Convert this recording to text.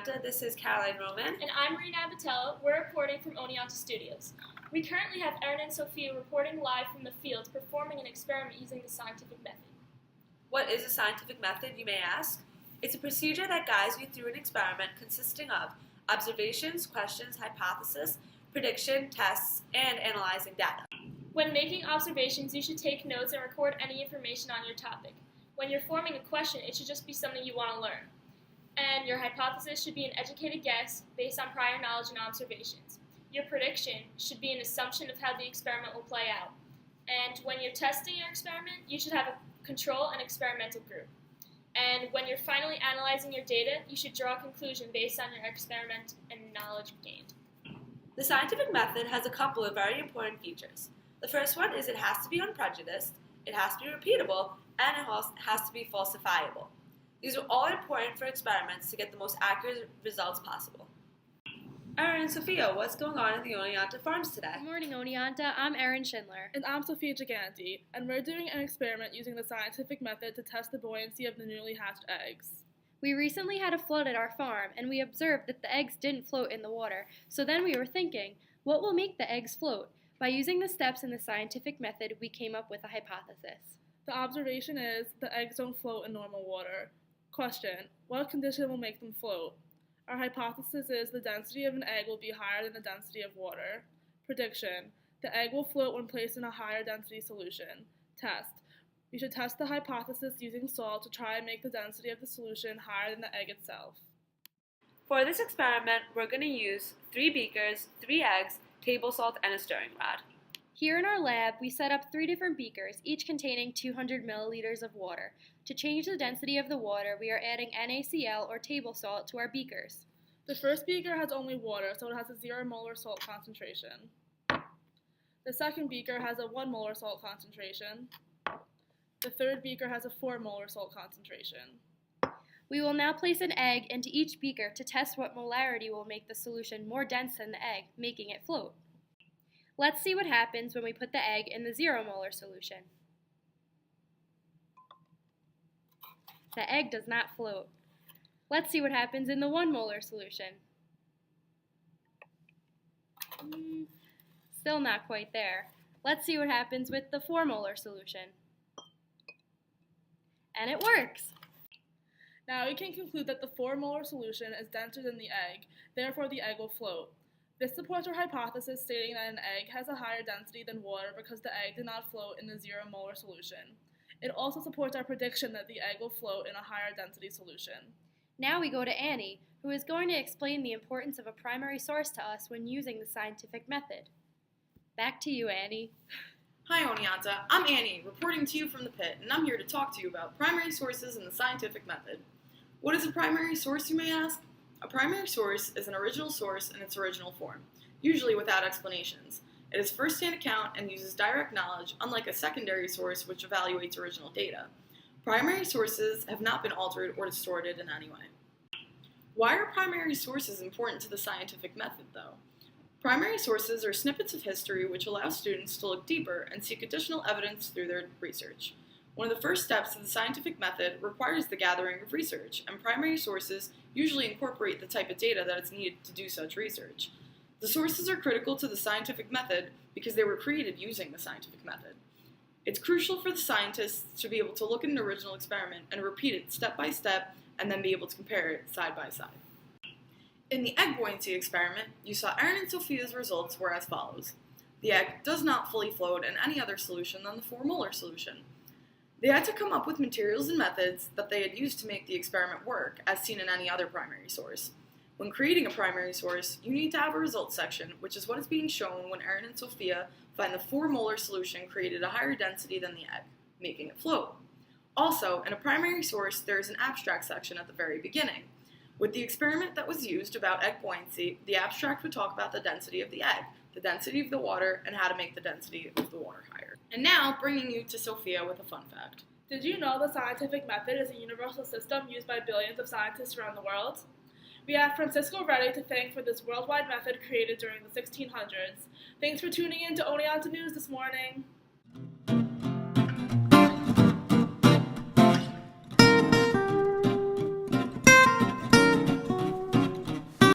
Oneonta. This is Caroline Roman. And I'm Rena Abatello. We're reporting from Oneonta Studios. We currently have Erin and Sophia reporting live from the field, performing an experiment using the scientific method. What is a scientific method, you may ask? It's a procedure that guides you through an experiment consisting of observations, questions, hypothesis, prediction, tests, and analyzing data. When making observations, you should take notes and record any information on your topic. When you're forming a question, it should just be something you want to learn. And your hypothesis should be an educated guess based on prior knowledge and observations. Your prediction should be an assumption of how the experiment will play out. And when you're testing your experiment, you should have a control and experimental group. And when you're finally analyzing your data, you should draw a conclusion based on your experiment and knowledge gained. The scientific method has a couple of very important features. The first one is it has to be unprejudiced, it has to be repeatable, and it has to be falsifiable. These are all important for experiments to get the most accurate results possible. Erin and Sophia, what's going on in the Oneonta farms today? Good morning, Oneonta. I'm Erin Schindler. And I'm Sophia Giganti, and we're doing an experiment using the scientific method to test the buoyancy of the newly hatched eggs. We recently had a flood at our farm, and we observed that the eggs didn't float in the water. So then we were thinking, what will make the eggs float? By using the steps in the scientific method, we came up with a hypothesis. The observation is the eggs don't float in normal water. Question: what condition will make them float? Our hypothesis is the density of an egg will be higher than the density of water. Prediction: the egg will float when placed in a higher density solution. Test: we should test the hypothesis using salt to try and make the density of the solution higher than the egg itself. For this experiment, we're going to use 3 beakers, 3 eggs, table salt, and a stirring rod. Here in our lab, we set up 3 different beakers, each containing 200 milliliters of water. To change the density of the water, we are adding NaCl or table salt to our beakers. The first beaker has only water, so it has a 0 molar salt concentration. The second beaker has a 1 molar salt concentration. The third beaker has a 4 molar salt concentration. We will now place an egg into each beaker to test what molarity will make the solution more dense than the egg, making it float. Let's see what happens when we put the egg in the 0 molar solution. The egg does not float. Let's see what happens in the 1 molar solution. Still not quite there. Let's see what happens with the 4 molar solution. And it works! Now we can conclude that the 4 molar solution is denser than the egg, therefore the egg will float. This supports our hypothesis stating that an egg has a higher density than water because the egg did not float in the 0 molar solution. It also supports our prediction that the egg will float in a higher density solution. Now we go to Annie, who is going to explain the importance of a primary source to us when using the scientific method. Back to you, Annie. Hi, Oneonta. I'm Annie, reporting to you from the pit, and I'm here to talk to you about primary sources in the scientific method. What is a primary source, you may ask? A primary source is an original source in its original form, usually without explanations. It is first-hand account and uses direct knowledge, unlike a secondary source which evaluates original data. Primary sources have not been altered or distorted in any way. Why are primary sources important to the scientific method, though? Primary sources are snippets of history which allow students to look deeper and seek additional evidence through their research. One of the first steps of the scientific method requires the gathering of research, and primary sources usually incorporate the type of data that is needed to do such research. The sources are critical to the scientific method because they were created using the scientific method. It's crucial for the scientists to be able to look at an original experiment and repeat it step by step and then be able to compare it side by side. In the egg buoyancy experiment, you saw Erin and Sophia's results were as follows. The egg does not fully float in any other solution than the 4 molar solution. They had to come up with materials and methods that they had used to make the experiment work, as seen in any other primary source. When creating a primary source, you need to have a results section, which is what is being shown when Erin and Sophia find the 4 molar solution created a higher density than the egg, making it float. Also, in a primary source, there is an abstract section at the very beginning. With the experiment that was used about egg buoyancy, the abstract would talk about the density of the egg, the density of the water, and how to make the density of the water higher. And now, bringing you to Sophia with a fun fact. Did you know the scientific method is a universal system used by billions of scientists around the world? We have Francisco Redi to thank for this worldwide method created during the 1600s. Thanks for tuning in to Oneonta News this morning.